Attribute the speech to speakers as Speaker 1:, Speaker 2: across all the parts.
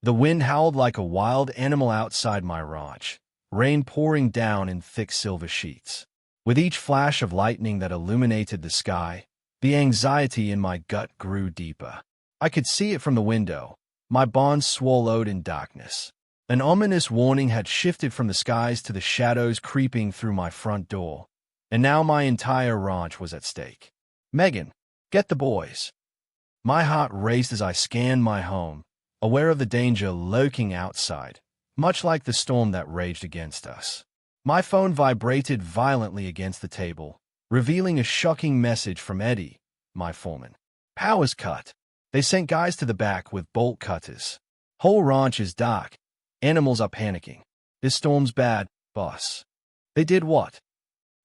Speaker 1: The wind howled like a wild animal outside my ranch, rain pouring down in thick silver sheets. With each flash of lightning that illuminated the sky, the anxiety in my gut grew deeper. I could see it from the window, my barn swallowed in darkness. An ominous warning had shifted from the skies to the shadows creeping through my front door, and now my entire ranch was at stake. "Megan, get the boys." My heart raced as I scanned my home, aware of the danger lurking outside, much like the storm that raged against us. My phone vibrated violently against the table, revealing a shocking message from Eddie, my foreman. "Power's cut. They sent guys to the back with bolt cutters. Whole ranch is dark. Animals are panicking. This storm's bad, boss." "They did what?"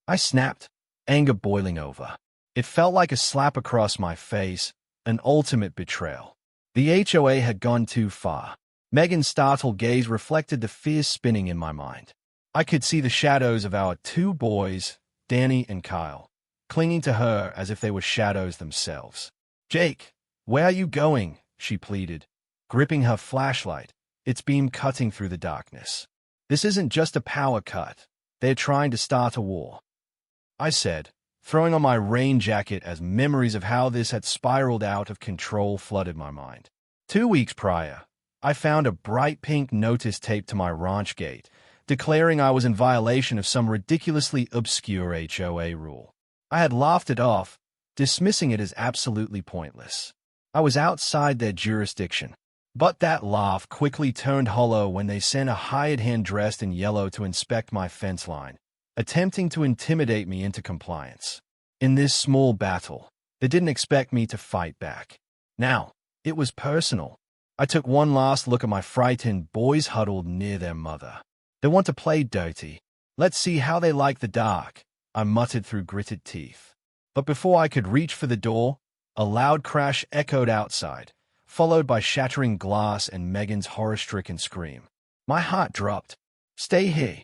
Speaker 1: I snapped, anger boiling over. It felt like a slap across my face, an ultimate betrayal. The HOA had gone too far. Megan's startled gaze reflected the fear spinning in my mind. I could see the shadows of our two boys, Danny and Kyle, clinging to her as if they were shadows themselves. "Jake, where are you going?" she pleaded, gripping her flashlight, its beam cutting through the darkness. "This isn't just a power cut. They're trying to start a war," I said, throwing on my rain jacket as memories of how this had spiraled out of control flooded my mind. 2 weeks prior, I found a bright pink notice taped to my ranch gate, declaring I was in violation of some ridiculously obscure HOA rule. I had laughed it off, dismissing it as absolutely pointless. I was outside their jurisdiction. But that laugh quickly turned hollow when they sent a hired hand dressed in yellow to inspect my fence line, attempting to intimidate me into compliance. In this small battle, they didn't expect me to fight back. Now, it was personal. I took one last look at my frightened boys huddled near their mother. "They want to play dirty. Let's see how they like the dark," I muttered through gritted teeth. But before I could reach for the door, a loud crash echoed outside, followed by shattering glass and Megan's horror-stricken scream. My heart dropped. "Stay here,"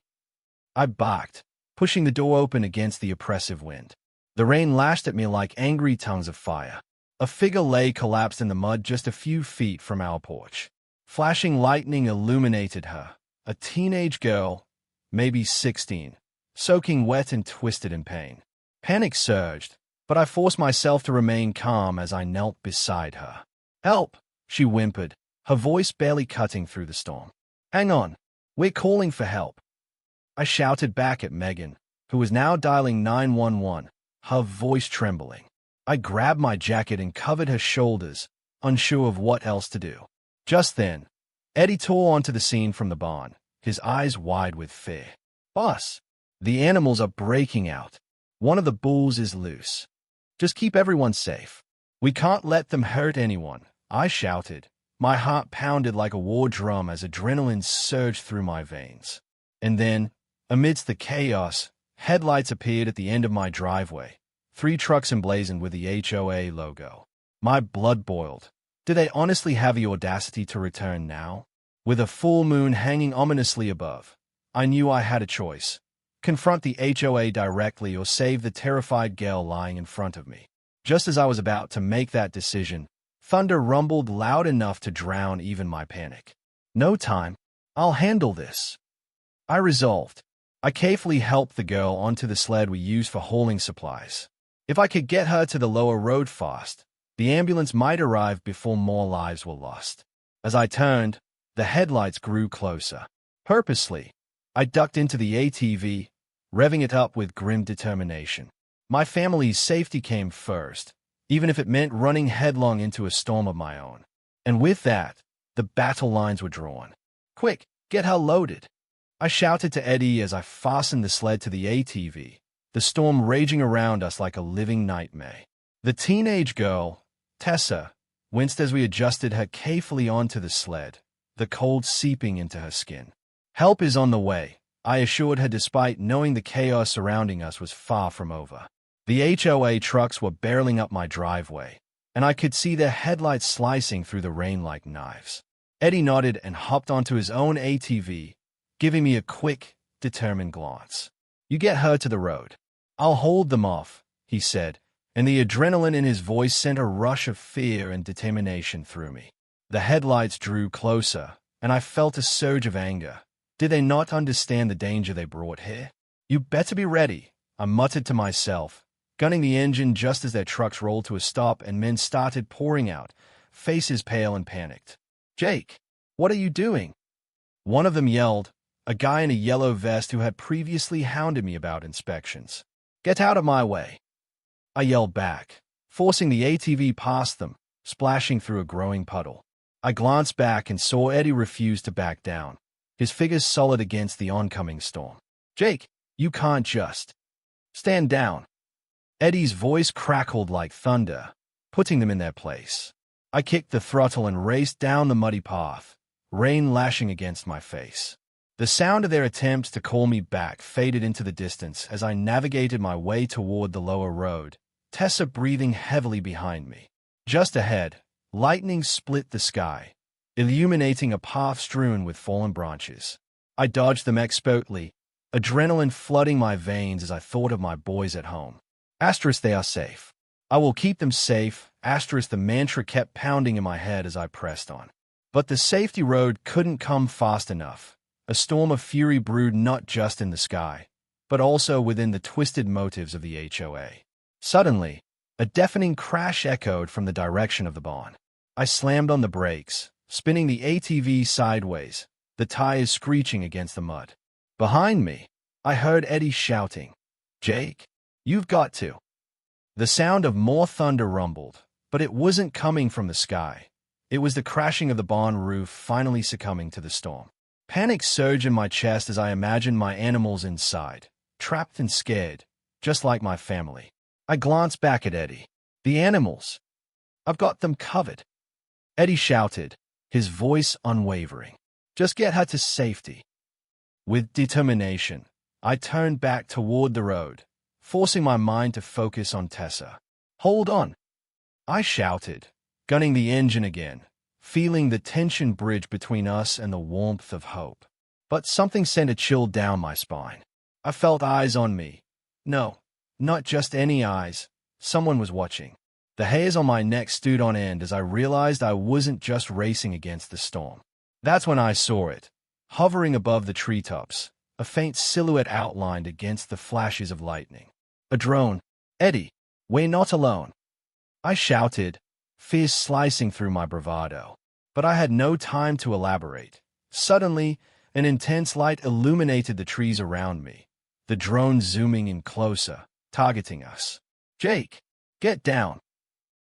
Speaker 1: I barked, pushing the door open against the oppressive wind. The rain lashed at me like angry tongues of fire. A figure lay collapsed in the mud just a few feet from our porch. Flashing lightning illuminated her, a teenage girl, maybe 16, soaking wet and twisted in pain. Panic surged, but I forced myself to remain calm as I knelt beside her. "Help!" she whimpered, her voice barely cutting through the storm. "Hang on, we're calling for help," I shouted back at Megan, who was now dialing 911, her voice trembling. I grabbed my jacket and covered her shoulders, unsure of what else to do. Just then, Eddie tore onto the scene from the barn, his eyes wide with fear. "Boss, the animals are breaking out. One of the bulls is loose. Just keep everyone safe. We can't let them hurt anyone," I shouted. My heart pounded like a war drum as adrenaline surged through my veins. And then, amidst the chaos, headlights appeared at the end of my driveway, 3 trucks emblazoned with the HOA logo. My blood boiled. Did they honestly have the audacity to return now? With a full moon hanging ominously above, I knew I had a choice: confront the HOA directly or save the terrified girl lying in front of me. Just as I was about to make that decision, thunder rumbled loud enough to drown even my panic. "No time. I'll handle this," I resolved. I carefully helped the girl onto the sled we used for hauling supplies. If I could get her to the lower road fast, the ambulance might arrive before more lives were lost. As I turned, the headlights grew closer. Purposely, I ducked into the ATV, revving it up with grim determination. My family's safety came first, even if it meant running headlong into a storm of my own. And with that, the battle lines were drawn. "Quick, get her loaded," I shouted to Eddie as I fastened the sled to the ATV, the storm raging around us like a living nightmare. The teenage girl, Tessa, winced as we adjusted her carefully onto the sled, the cold seeping into her skin. "Help is on the way," I assured her despite knowing the chaos surrounding us was far from over. The HOA trucks were barreling up my driveway, and I could see their headlights slicing through the rain like knives. Eddie nodded and hopped onto his own ATV, giving me a quick, determined glance. "You get her to the road. I'll hold them off," he said, and the adrenaline in his voice sent a rush of fear and determination through me. The headlights drew closer, and I felt a surge of anger. Did they not understand the danger they brought here? You better be ready, I muttered to myself, gunning the engine just as their trucks rolled to a stop and men started pouring out, faces pale and panicked. Jake, what are you doing? One of them yelled, a guy in a yellow vest who had previously hounded me about inspections. Get out of my way. I yelled back, forcing the ATV past them, splashing through a growing puddle. I glanced back and saw Eddie refuse to back down, his figures solid against the oncoming storm. Jake, you can't just stand down. Eddie's voice crackled like thunder, putting them in their place. I kicked the throttle and raced down the muddy path, rain lashing against my face. The sound of their attempts to call me back faded into the distance as I navigated my way toward the lower road, Tessa breathing heavily behind me. Just ahead, lightning split the sky, illuminating a path strewn with fallen branches. I dodged them expertly, adrenaline flooding my veins as I thought of my boys at home. Asterisk, they are safe. I will keep them safe. Asterisk, the mantra kept pounding in my head as I pressed on. But the safety road couldn't come fast enough. A storm of fury brewed not just in the sky, but also within the twisted motives of the HOA. Suddenly, a deafening crash echoed from the direction of the barn. I slammed on the brakes, spinning the ATV sideways, the tires screeching against the mud. Behind me, I heard Eddie shouting, Jake, you've got to. The sound of more thunder rumbled, but it wasn't coming from the sky. It was the crashing of the barn roof finally succumbing to the storm. Panic surged in my chest as I imagined my animals inside, trapped and scared, just like my family. I glanced back at Eddie. The animals. I've got them covered. Eddie shouted, his voice unwavering. Just get her to safety. With determination, I turned back toward the road, forcing my mind to focus on Tessa. Hold on, I shouted, gunning the engine again, feeling the tension bridge between us and the warmth of hope. But something sent a chill down my spine. I felt eyes on me. No, not just any eyes. Someone was watching. The hairs on my neck stood on end as I realized I wasn't just racing against the storm. That's when I saw it, hovering above the treetops, a faint silhouette outlined against the flashes of lightning. A drone. Eddie, we're not alone. I shouted, fear slicing through my bravado. But I had no time to elaborate. Suddenly, an intense light illuminated the trees around me, the drone zooming in closer, targeting us. Jake, get down.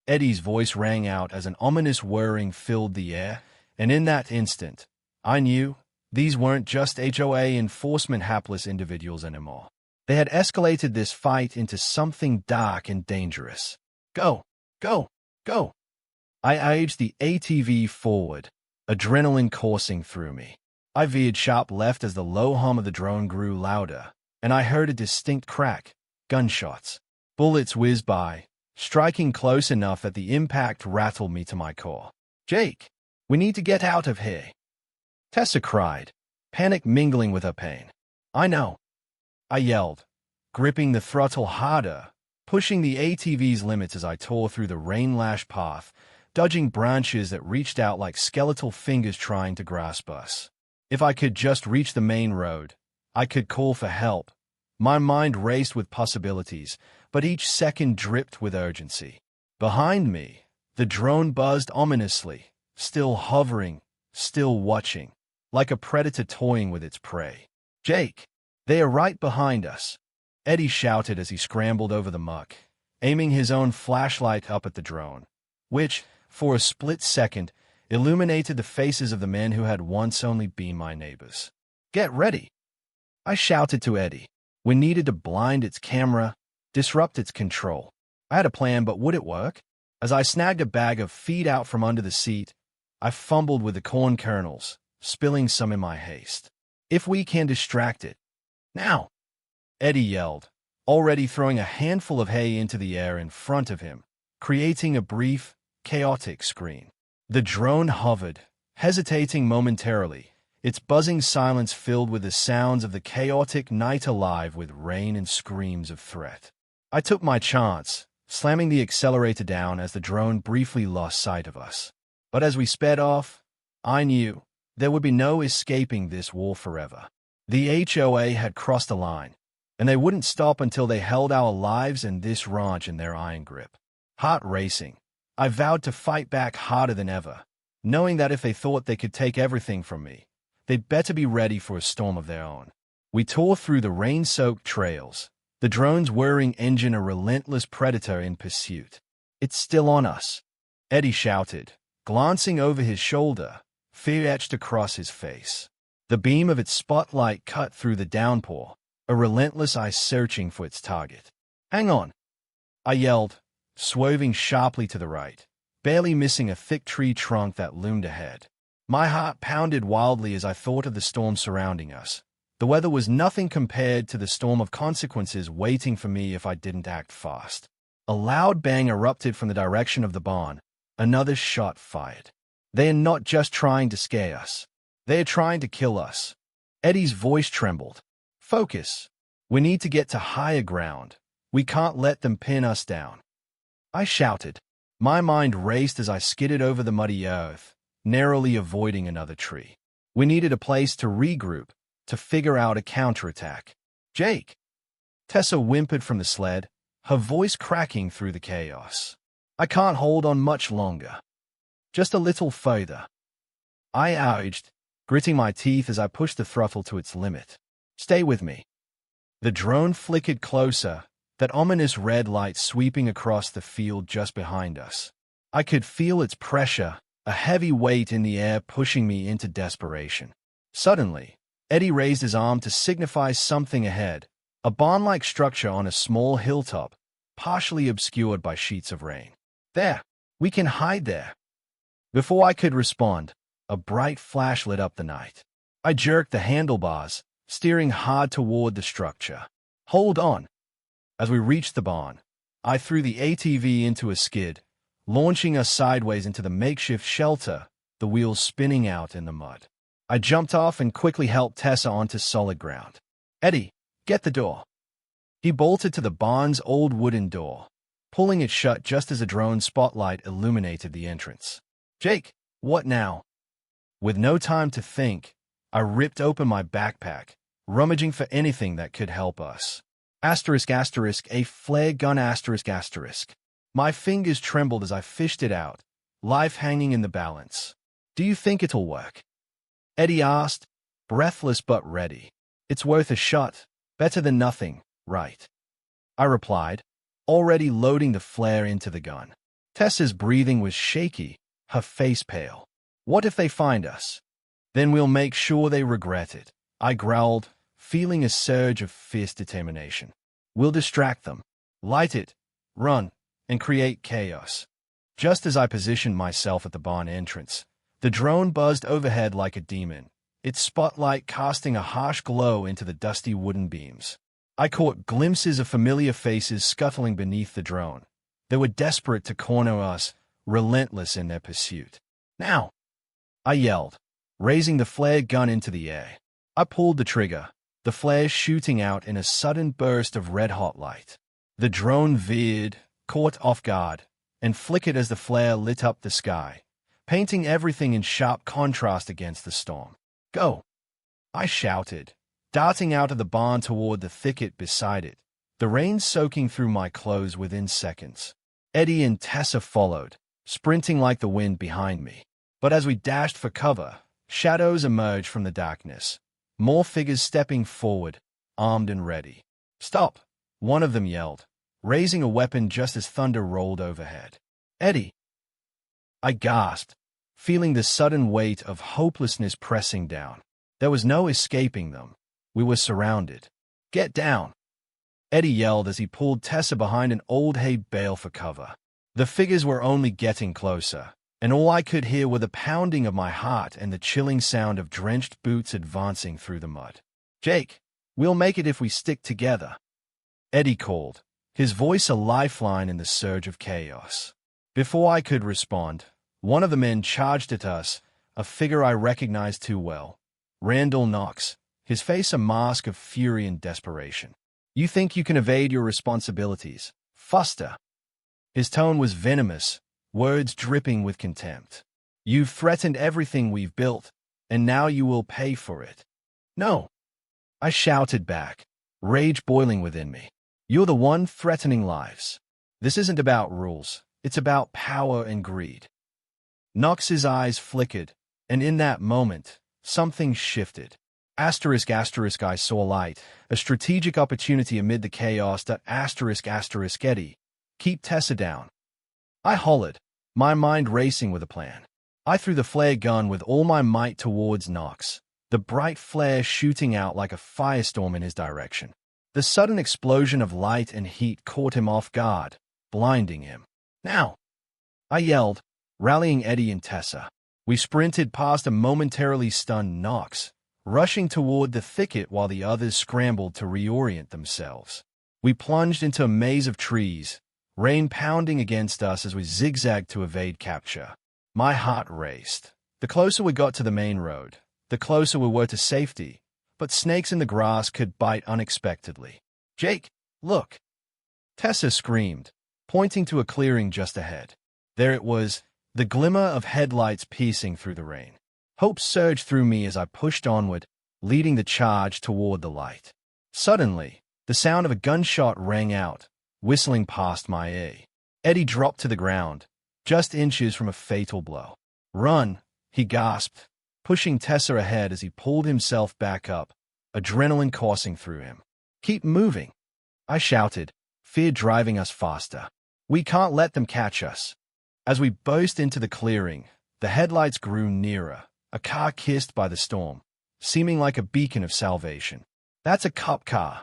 Speaker 1: Eddie's voice rang out as an ominous whirring filled the air, and in that instant, I knew these weren't just HOA enforcement hapless individuals anymore. They had escalated this fight into something dark and dangerous. Go, go, go. I edged the ATV forward, adrenaline coursing through me. I veered sharp left as the low hum of the drone grew louder, and I heard a distinct crack. Gunshots. Bullets whizzed by, striking close enough that the impact rattled me to my core. Jake, we need to get out of here. Tessa cried, panic mingling with her pain. I know. I yelled, gripping the throttle harder, pushing the ATV's limits as I tore through the rain-lashed path, dodging branches that reached out like skeletal fingers trying to grasp us. If I could just reach the main road, I could call for help. My mind raced with possibilities, but each second dripped with urgency. Behind me, the drone buzzed ominously, still hovering, still watching, like a predator toying with its prey. Jake, they are right behind us, Eddie shouted as he scrambled over the muck, aiming his own flashlight up at the drone, which, for a split second, illuminated the faces of the men who had once only been my neighbors. Get ready, I shouted to Eddie. We needed to blind its camera, disrupt its control. I had a plan, but would it work? As I snagged a bag of feed out from under the seat, I fumbled with the corn kernels, spilling some in my haste. If we can distract it. Now! Eddie yelled, already throwing a handful of hay into the air in front of him, creating a brief, chaotic screen. The drone hovered, hesitating momentarily, its buzzing silence filled with the sounds of the chaotic night alive with rain and screams of threat. I took my chance, slamming the accelerator down as the drone briefly lost sight of us. But as we sped off, I knew There would be no escaping this war forever. The HOA had crossed the line, and they wouldn't stop until they held our lives and this ranch in their iron grip. Heart racing, I vowed to fight back harder than ever, knowing that if they thought they could take everything from me, they'd better be ready for a storm of their own. We tore through the rain-soaked trails, the drone's whirring engine a relentless predator in pursuit. "It's still on us," Eddie shouted, glancing over his shoulder, fear etched across his face. The beam of its spotlight cut through the downpour, a relentless eye searching for its target. "Hang on," I yelled, swerving sharply to the right, barely missing a thick tree trunk that loomed ahead. My heart pounded wildly as I thought of the storm surrounding us. The weather was nothing compared to the storm of consequences waiting for me if I didn't act fast. A loud bang erupted from the direction of the barn, another shot fired. "They are not just trying to scare us. They are trying to kill us." Eddie's voice trembled. "Focus. We need to get to higher ground. We can't let them pin us down," I shouted. My mind raced as I skidded over the muddy earth, narrowly avoiding another tree. We needed a place to regroup, to figure out a counterattack. "Jake!" Tessa whimpered from the sled, her voice cracking through the chaos. "I can't hold on much longer. Just a little further," I urged, gritting my teeth as I pushed the throttle to its limit. "Stay with me." The drone flickered closer, that ominous red light sweeping across the field just behind us. I could feel its pressure, a heavy weight in the air pushing me into desperation. Suddenly, Eddie raised his arm to signify something ahead, a barn-like structure on a small hilltop, partially obscured by sheets of rain. "There! We can hide there!" Before I could respond, a bright flash lit up the night. I jerked the handlebars, steering hard toward the structure. "Hold on!" As we reached the barn, I threw the ATV into a skid, launching us sideways into the makeshift shelter, the wheels spinning out in the mud. I jumped off and quickly helped Tessa onto solid ground. "Eddie, get the door." He bolted to the barn's old wooden door, pulling it shut just as a drone spotlight illuminated the entrance. "Jake, what now?" With no time to think, I ripped open my backpack, rummaging for anything that could help us. A flare gun ***. My fingers trembled as I fished it out, life hanging in the balance. "Do you think it'll work?" Eddie asked, breathless but ready. "It's worth a shot. Better than nothing, right?" I replied, already loading the flare into the gun. Tessa's breathing was shaky, her face pale. "What if they find us?" "Then we'll make sure they regret it," I growled, feeling a surge of fierce determination. "We'll distract them, light it, run, and create chaos." Just as I positioned myself at the barn entrance, the drone buzzed overhead like a demon, its spotlight casting a harsh glow into the dusty wooden beams. I caught glimpses of familiar faces scuttling beneath the drone. They were desperate to corner us, relentless in their pursuit. "Now!" I yelled, raising the flare gun into the air. I pulled the trigger, the flare shooting out in a sudden burst of red-hot light. The drone veered, caught off guard, and flickered as the flare lit up the sky, painting everything in sharp contrast against the storm. "Go!" I shouted, darting out of the barn toward the thicket beside it, the rain soaking through my clothes within seconds. Eddie and Tessa followed, sprinting like the wind behind me. But as we dashed for cover, shadows emerged from the darkness, more figures stepping forward, armed and ready. "Stop!" one of them yelled, raising a weapon just as thunder rolled overhead. "Eddie!" I gasped, feeling the sudden weight of hopelessness pressing down. There was no escaping them. We were surrounded. "Get down!" Eddie yelled as he pulled Tessa behind an old hay bale for cover. The figures were only getting closer, and all I could hear were the pounding of my heart and the chilling sound of drenched boots advancing through the mud. "Jake, we'll make it if we stick together," Eddie called, his voice a lifeline in the surge of chaos. Before I could respond, one of the men charged at us, a figure I recognized too well. Randall Knox, his face a mask of fury and desperation. "You think you can evade your responsibilities, Foster?" His tone was venomous, words dripping with contempt. "You've threatened everything we've built. and now you will pay for it. No, I shouted back, rage boiling within me. You're the one threatening lives. This isn't about rules. It's about power and greed. Knox's eyes flickered, and in that moment, something shifted. Asterisk, asterisk, I saw light, a strategic opportunity amid the chaos. Asterisk, asterisk, Eddie, keep Tessa down. I hollered, my mind racing with a plan. I threw the flare gun with all my might towards Knox, the bright flare shooting out like a firestorm in his direction. The sudden explosion of light and heat caught him off guard, blinding him. Now! I yelled, rallying Eddie and Tessa. We sprinted past a momentarily stunned Knox, rushing toward the thicket while the others scrambled to reorient themselves. We plunged into a maze of trees, rain pounding against us as we zigzagged to evade capture. My heart raced. The closer we got to the main road, the closer we were to safety, but snakes in the grass could bite unexpectedly. Jake, look! Tessa screamed, pointing to a clearing just ahead. There it was, the glimmer of headlights piercing through the rain. Hope surged through me as I pushed onward, leading the charge toward the light. Suddenly, the sound of a gunshot rang out, whistling past my ear. Eddie dropped to the ground, just inches from a fatal blow. Run, he gasped, pushing Tessa ahead as he pulled himself back up, adrenaline coursing through him. Keep moving, I shouted, fear driving us faster. We can't let them catch us. As we burst into the clearing, the headlights grew nearer, a car kissed by the storm, seeming like a beacon of salvation. That's a cop car,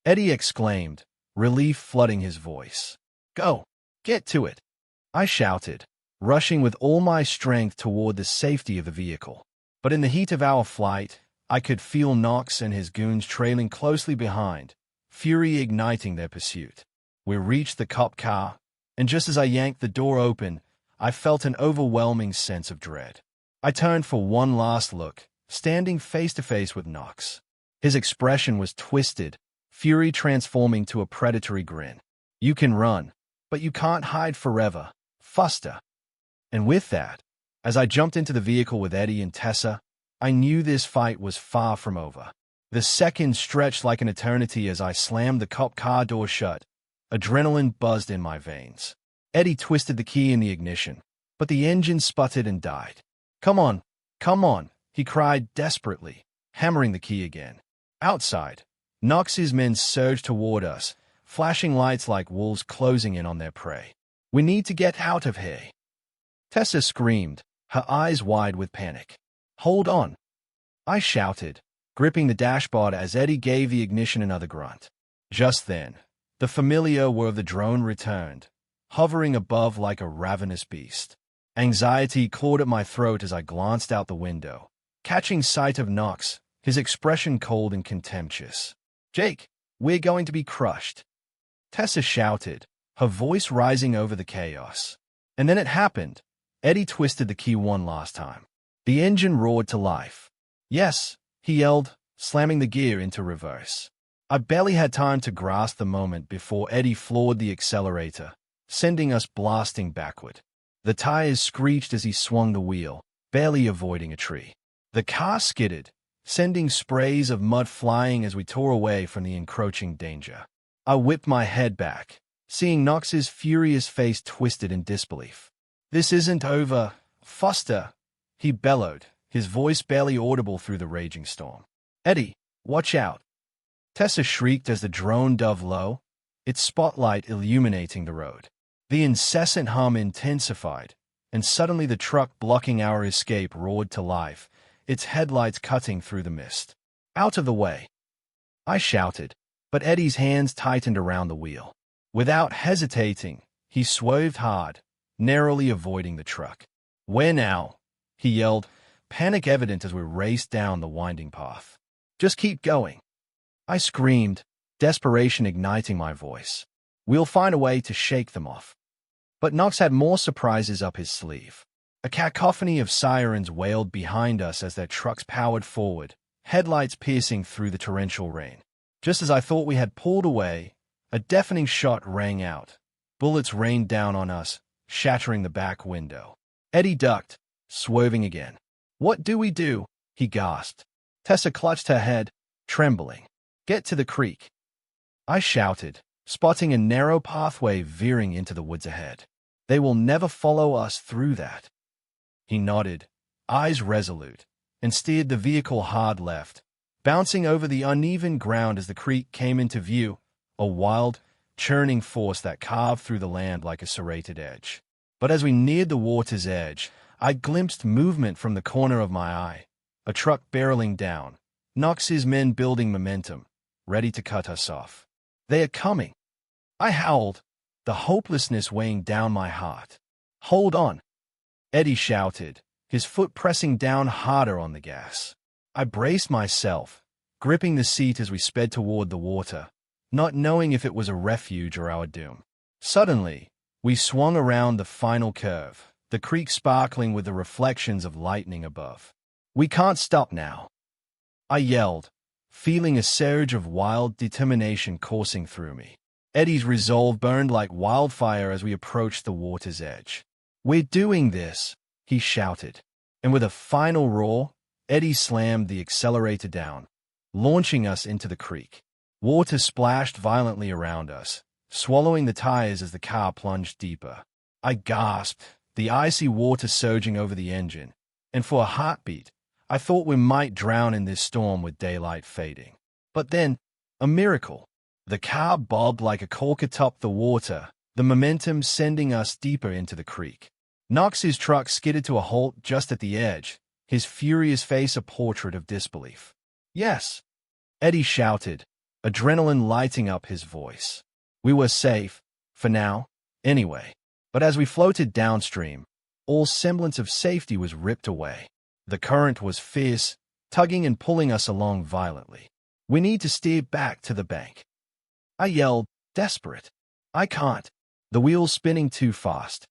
Speaker 1: Eddie exclaimed, relief flooding his voice. Go, get to it, I shouted, rushing with all my strength toward the safety of the vehicle. But in the heat of our flight, I could feel Knox and his goons trailing closely behind, fury igniting their pursuit. We reached the cop car, and just as I yanked the door open, I felt an overwhelming sense of dread. I turned for one last look, standing face to face with Knox. His expression was twisted, fury transforming to a predatory grin. You can run, but you can't hide forever, Fuster. And with that, as I jumped into the vehicle with Eddie and Tessa, I knew this fight was far from over. The seconds stretched like an eternity as I slammed the cop car door shut. Adrenaline buzzed in my veins. Eddie twisted the key in the ignition, but the engine sputtered and died. Come on, he cried desperately, hammering the key again. Outside, Knox's men surged toward us, flashing lights like wolves closing in on their prey. We need to get out of here, Tessa screamed, her eyes wide with panic. Hold on, I shouted, gripping the dashboard as Eddie gave the ignition another grunt. Just then, the familiar whir of the drone returned, hovering above like a ravenous beast. Anxiety clawed at my throat as I glanced out the window, catching sight of Knox, his expression cold and contemptuous. Jake, we're going to be crushed, Tessa shouted, her voice rising over the chaos. And then it happened. Eddie twisted the key one last time. The engine roared to life. Yes, he yelled, slamming the gear into reverse. I barely had time to grasp the moment before Eddie floored the accelerator, sending us blasting backward. The tires screeched as he swung the wheel, barely avoiding a tree. The car skidded, sending sprays of mud flying as we tore away from the encroaching danger. I whipped my head back, seeing Knox's furious face twisted in disbelief. This isn't over, Foster, he bellowed, his voice barely audible through the raging storm. Eddie, watch out, Tessa shrieked as the drone dove low, its spotlight illuminating the road. The incessant hum intensified, and suddenly the truck blocking our escape roared to life, its headlights cutting through the mist. Out of the way, I shouted, but Eddie's hands tightened around the wheel. Without hesitating, he swerved hard, narrowly avoiding the truck. Where now? He yelled, panic evident as we raced down the winding path. Just keep going, I screamed, desperation igniting my voice. We'll find a way to shake them off. But Knox had more surprises up his sleeve. A cacophony of sirens wailed behind us as their trucks powered forward, headlights piercing through the torrential rain. Just as I thought we had pulled away, a deafening shot rang out. Bullets rained down on us, shattering the back window. Eddie ducked, swerving again. What do we do? he gasped. Tessa clutched her head, trembling. Get to the creek, I shouted, spotting a narrow pathway veering into the woods ahead. They will never follow us through that. He nodded, eyes resolute, and steered the vehicle hard left, bouncing over the uneven ground as the creek came into view, a wild, churning force that carved through the land like a serrated edge. But as we neared the water's edge, I glimpsed movement from the corner of my eye, a truck barreling down, Knox's men building momentum, ready to cut us off. They are coming, I howled, the hopelessness weighing down my heart. Hold on, Eddie shouted, his foot pressing down harder on the gas. I braced myself, gripping the seat as we sped toward the water, not knowing if it was a refuge or our doom. Suddenly, we swung around the final curve, the creek sparkling with the reflections of lightning above. We can't stop now, I yelled, feeling a surge of wild determination coursing through me. Eddie's resolve burned like wildfire as we approached the water's edge. We're doing this, he shouted, and with a final roar, Eddie slammed the accelerator down, launching us into the creek. Water splashed violently around us, swallowing the tires as the car plunged deeper. I gasped, the icy water surging over the engine, and for a heartbeat, I thought we might drown in this storm with daylight fading. But then, a miracle. The car bobbed like a cork atop the water, the momentum sending us deeper into the creek. Knox's truck skidded to a halt just at the edge, his furious face a portrait of disbelief. Yes, Eddie shouted, adrenaline lighting up his voice. We were safe, for now, anyway. But as we floated downstream, all semblance of safety was ripped away. The current was fierce, tugging and pulling us along violently. We need to steer back to the bank, I yelled, desperate. I can't. The wheel's spinning too fast,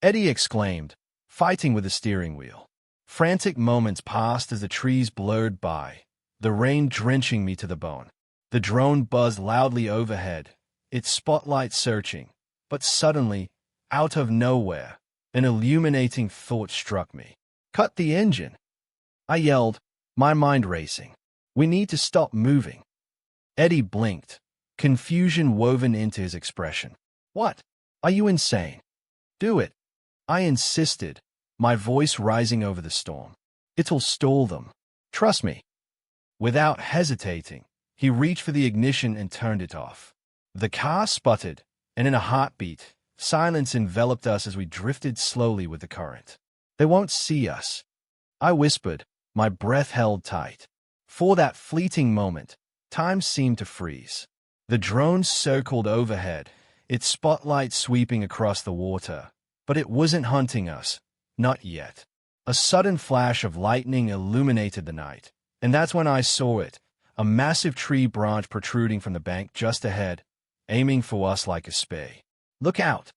Speaker 1: Eddie exclaimed, fighting with the steering wheel. Frantic moments passed as the trees blurred by, the rain drenching me to the bone. The drone buzzed loudly overhead, its spotlight searching, but suddenly, out of nowhere, an illuminating thought struck me. Cut the engine, I yelled, my mind racing. We need to stop moving. Eddie blinked, confusion woven into his expression. What? Are you insane? Do it, I insisted, my voice rising over the storm. It'll stall them. Trust me. Without hesitating, he reached for the ignition and turned it off. The car sputtered, and in a heartbeat, silence enveloped us as we drifted slowly with the current. They won't see us, I whispered, my breath held tight. For that fleeting moment, time seemed to freeze. The drone circled overhead, its spotlight sweeping across the water, but it wasn't hunting us, not yet. A sudden flash of lightning illuminated the night, and that's when I saw it, a massive tree branch protruding from the bank just ahead, aiming for us like a spay. Look out,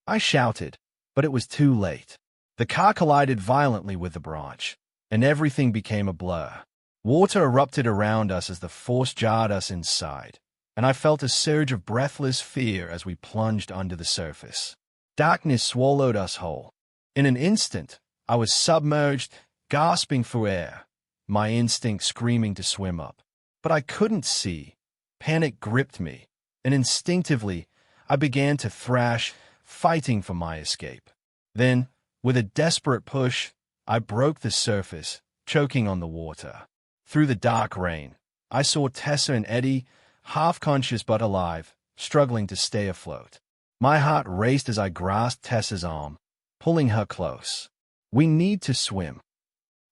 Speaker 1: I shouted, but it was too late. The car collided violently with the branch, and everything became a blur. Water erupted around us as the force jarred us inside, and I felt a surge of breathless fear as we plunged under the surface. Darkness swallowed us whole. In an instant, I was submerged, gasping for air, my instinct screaming to swim up. But I couldn't see. Panic gripped me, and instinctively, I began to thrash, fighting for my escape. Then, with a desperate push, I broke the surface, choking on the water. Through the dark rain, I saw Tessa and Eddie, half-conscious but alive, struggling to stay afloat. My heart raced as I grasped Tessa's arm, pulling her close. We need to swim,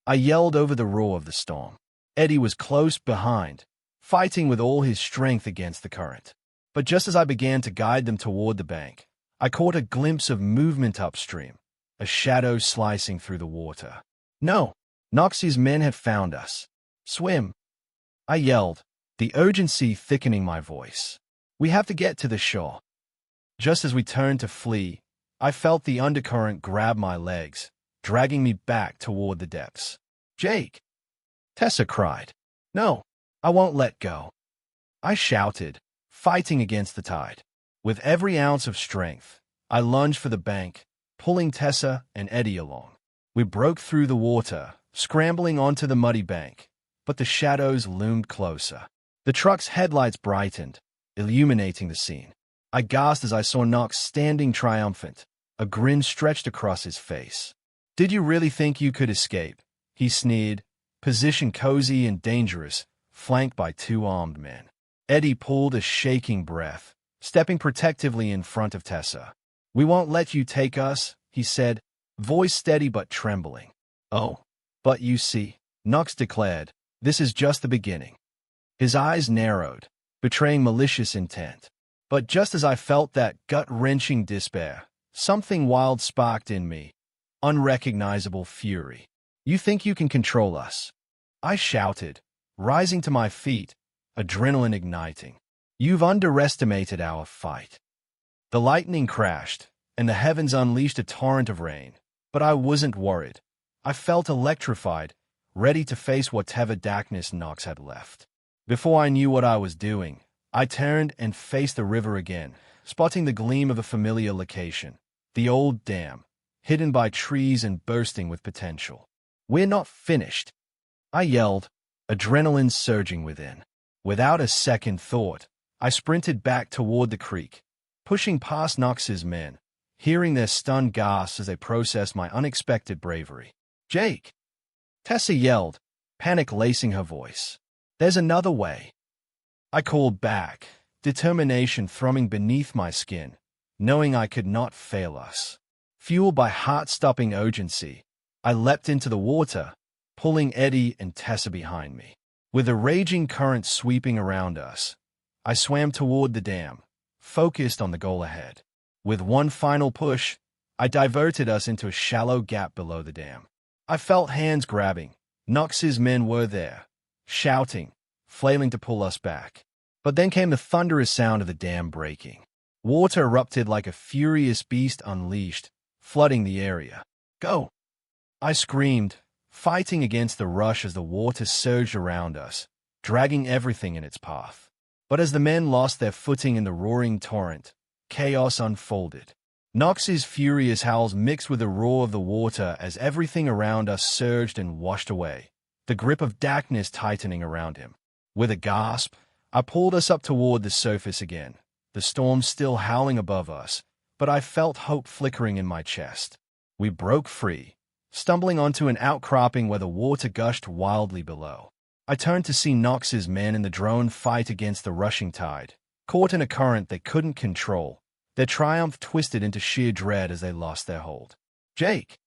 Speaker 1: I yelled over the roar of the storm. Eddie was close behind, fighting with all his strength against the current. But just as I began to guide them toward the bank, I caught a glimpse of movement upstream, a shadow slicing through the water. No, Knox's men had found us. Swim, I yelled, the urgency thickening my voice. We have to get to the shore. Just as we turned to flee, I felt the undercurrent grab my legs, dragging me back toward the depths. Jake! Tessa cried. No, I won't let go, I shouted, fighting against the tide. With every ounce of strength, I lunged for the bank, pulling Tessa and Eddie along. We broke through the water, scrambling onto the muddy bank, but the shadows loomed closer. The truck's headlights brightened, illuminating the scene. I gasped as I saw Knox standing triumphant, a grin stretched across his face. "Did you really think you could escape?" he sneered, position cozy and dangerous, flanked by two armed men. Eddie pulled a shaking breath, stepping protectively in front of Tessa. "We won't let you take us," he said, voice steady but trembling. "Oh, but you see," Knox declared, "this is just the beginning." His eyes narrowed, betraying malicious intent. But just as I felt that gut-wrenching despair, something wild sparked in me, unrecognizable fury. "You think you can control us?" I shouted, rising to my feet, adrenaline igniting. "You've underestimated our fight." The lightning crashed, and the heavens unleashed a torrent of rain. But I wasn't worried. I felt electrified, ready to face whatever darkness Knox had left. Before I knew what I was doing, I turned and faced the river again, spotting the gleam of a familiar location, the old dam, hidden by trees and bursting with potential. "We're not finished," I yelled, adrenaline surging within. Without a second thought, I sprinted back toward the creek, pushing past Knox's men, hearing their stunned gasps as they processed my unexpected bravery. "Jake!" Tessa yelled, panic lacing her voice. "There's another way." I called back, determination thrumming beneath my skin, knowing I could not fail us. Fueled by heart-stopping urgency, I leapt into the water, pulling Eddie and Tessa behind me. With a raging current sweeping around us, I swam toward the dam, focused on the goal ahead. With one final push, I diverted us into a shallow gap below the dam. I felt hands grabbing. Knox's men were there, shouting, flailing to pull us back. But then came the thunderous sound of the dam breaking. Water erupted like a furious beast unleashed, flooding the area. "Go!" I screamed, fighting against the rush as the water surged around us, dragging everything in its path. But as the men lost their footing in the roaring torrent, chaos unfolded. Knox's furious howls mixed with the roar of the water as everything around us surged and washed away, the grip of darkness tightening around him. With a gasp, I pulled us up toward the surface again, the storm still howling above us, but I felt hope flickering in my chest. We broke free, stumbling onto an outcropping where the water gushed wildly below. I turned to see Knox's men in the drone fight against the rushing tide, caught in a current they couldn't control, their triumph twisted into sheer dread as they lost their hold. "Jake!"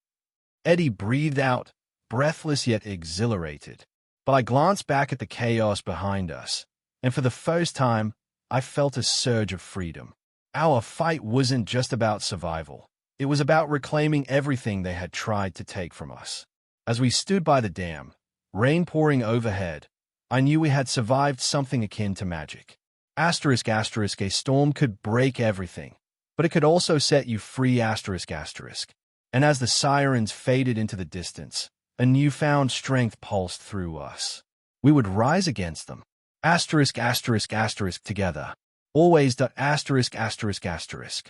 Speaker 1: Eddie breathed out, breathless yet exhilarated. But I glanced back at the chaos behind us, and for the first time, I felt a surge of freedom. Our fight wasn't just about survival. It was about reclaiming everything they had tried to take from us. As we stood by the dam, rain pouring overhead, I knew we had survived something akin to magic. Asterisk, asterisk, a storm could break everything, but it could also set you free, asterisk, asterisk. And as the sirens faded into the distance, a newfound strength pulsed through us. We would rise against them. Asterisk, asterisk, asterisk, together. Always. Asterisk, asterisk, asterisk.